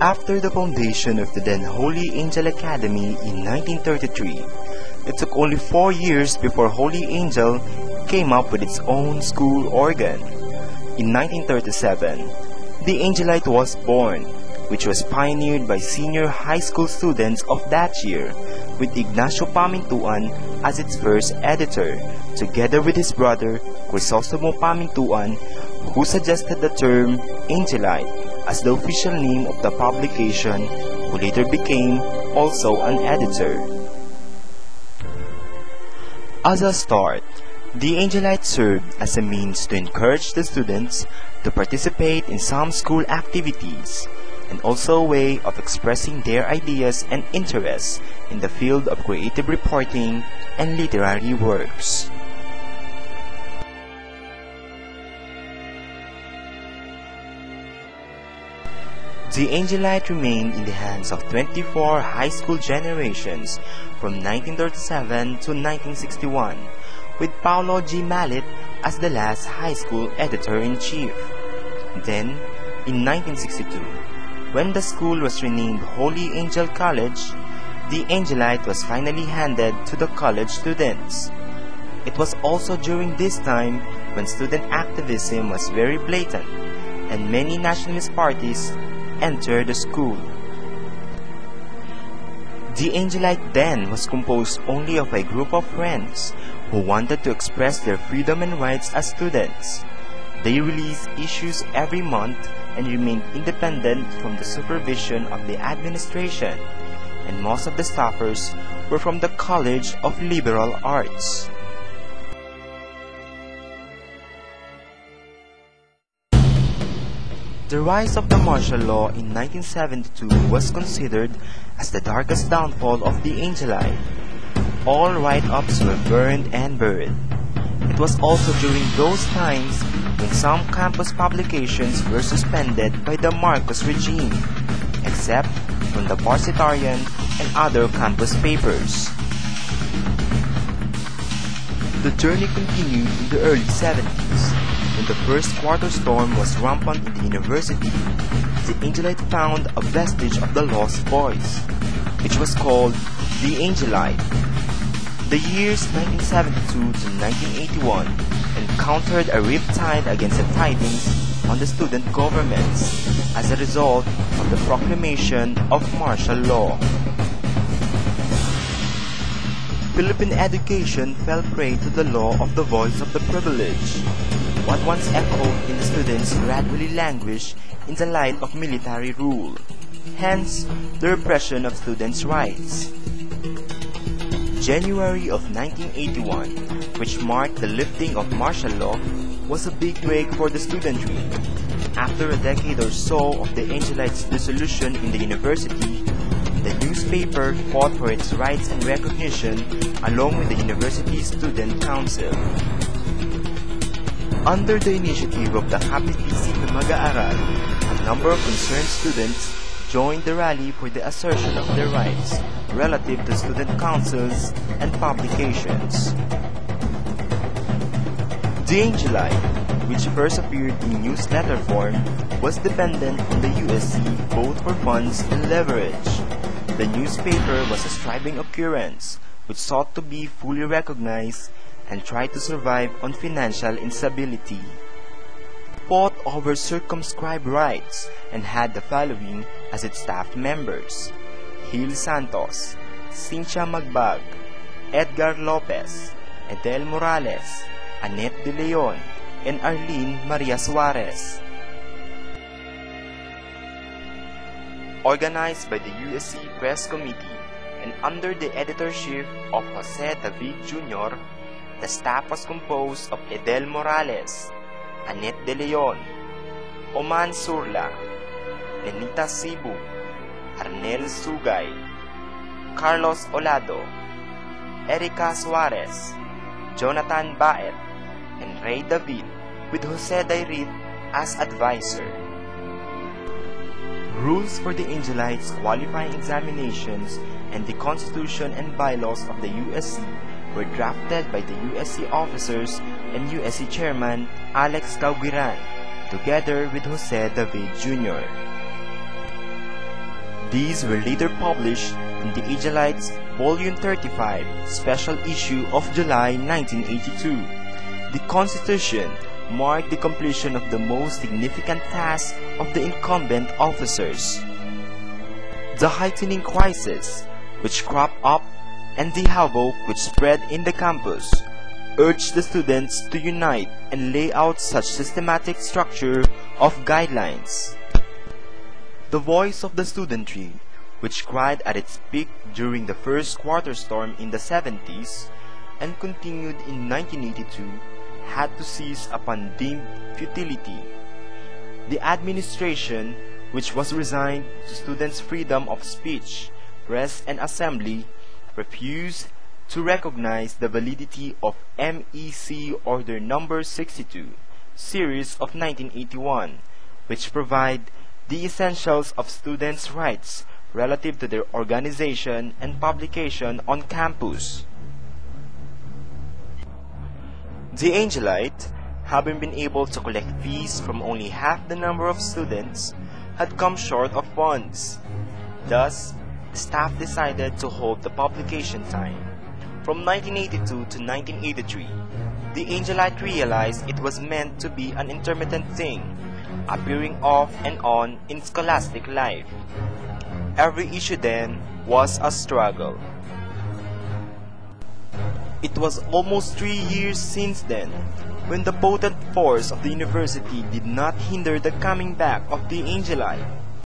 After the foundation of the then Holy Angel Academy in 1933, it took only 4 years before Holy Angel came up with its own school organ. In 1937, the Angelite was born, which was pioneered by senior high school students of that year, with Ignacio Pamintuan as its first editor, together with his brother Crisostomo Pamintuan, who suggested the term Angelite as the official name of the publication, who later became also an editor. As a start, the Angelite served as a means to encourage the students to participate in some school activities, and also a way of expressing their ideas and interests in the field of creative reporting and literary works. The Angelite remained in the hands of 24 high school generations from 1937 to 1961, with Paulo G. Mallet as the last high school editor-in-chief. Then, in 1962, when the school was renamed Holy Angel College, the Angelite was finally handed to the college students. It was also during this time when student activism was very blatant, and many nationalist parties entered the school. The Angelite then was composed only of a group of friends who wanted to express their freedom and rights as students. They released issues every month and remained independent from the supervision of the administration, and most of the staffers were from the College of Liberal Arts. The rise of the martial law in 1972 was considered as the darkest downfall of the Angelite. All write-ups were burned and buried. It was also during those times when some campus publications were suspended by the Marcos regime, except from the Parcitarian and other campus papers. The journey continued in the early 70s. When the first quarter storm was rampant in the university, the Angelite found a vestige of the lost voice, which was called the Angelite. The years 1972 to 1981 encountered a riptide against the tidings on the student governments as a result of the proclamation of martial law. Philippine education fell prey to the law of the voice of the privileged. What once echoed in the students gradually languished in the light of military rule, hence the repression of students' rights. January of 1981, which marked the lifting of martial law, was a big break for the studentry. After a decade or so of the Angelite's dissolution in the university, the newspaper fought for its rights and recognition along with the university's student council. Under the initiative of the Kapitisi na Mag-aaral, a number of concerned students joined the rally for the assertion of their rights relative to student councils and publications. The Angelite, which first appeared in newsletter form, was dependent on the USC both for funds and leverage. The newspaper was a striving occurrence which sought to be fully recognized and tried to survive on financial instability. Fought over circumscribed rights and had the following as its staff members: Gil Santos, Cynthia Magbag, Edgar Lopez, Edel Morales, Annette De Leon, and Arlene Maria Suarez. Organized by the USC Press Committee and under the editorship of Jose David Jr., the staff was composed of Edel Morales, Annette De Leon, Oman Surla, Lenita Cebu, Arnel Sugay, Carlos Olado, Erica Suarez, Jonathan Baet, and Ray David, with Jose Dairit as advisor. Rules for the Angelites' qualifying examinations and the Constitution and bylaws of the USC were drafted by the USC officers and USC Chairman Alex Cauguiran, together with Jose David Jr. These were later published in the Angelites Volume 35, Special Issue of July 1982. The Constitution marked the completion of the most significant task of the incumbent officers. The heightening crisis which cropped up and the havoc which spread in the campus urged the students to unite and lay out such systematic structure of guidelines. The voice of the studentry, which cried at its peak during the first quarter storm in the 70s and continued in 1982, had to seize upon deemed futility. The administration, which was resigned to students' freedom of speech, press and assembly, refused to recognize the validity of MEC Order No. 62, Series of 1981, which provide the essentials of students' rights relative to their organization and publication on campus. The Angelite, having been able to collect fees from only half the number of students, had come short of funds. Thus, staff decided to hold the publication time. From 1982 to 1983, the Angelite realized it was meant to be an intermittent thing, appearing off and on in scholastic life. Every issue then was a struggle. It was almost 3 years since then, when the potent force of the university did not hinder the coming back of the Angelite.